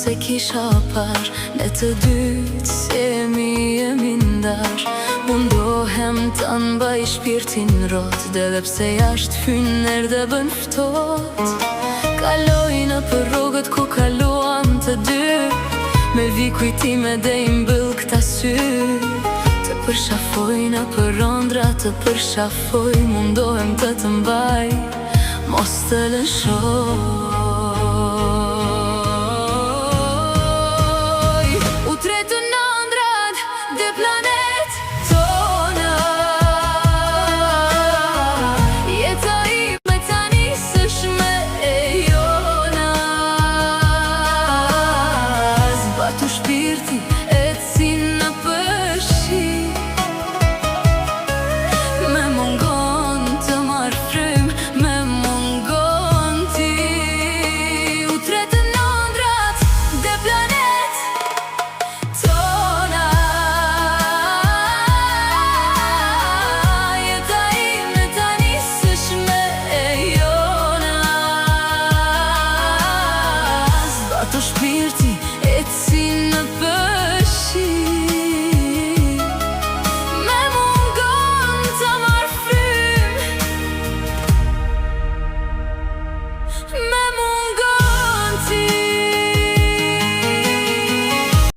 se kisha par, ne të dytë si jemi ndar. Mundohem të mbaj shpirtin rot, dhe pse jashtë hyner dhe bën ftoht. Kaloj në për rrugët ku kaluam të dy, me vi kujtime dhe i mbyll këta sy. Të përshafoj në për ëndra, të përshafoj, mundohem të të mbaj, mos të lëshoj. Utretë në ëndrat dhe planet tona, jeta ime tani s'është me e jona. Zbatu shpirti e si në përshi, me mungon të marrë frym, me mungon ti. Utretë në ëndrat dhe planet tona, jeta ime tani s'është me e jona. Zbatu shpirti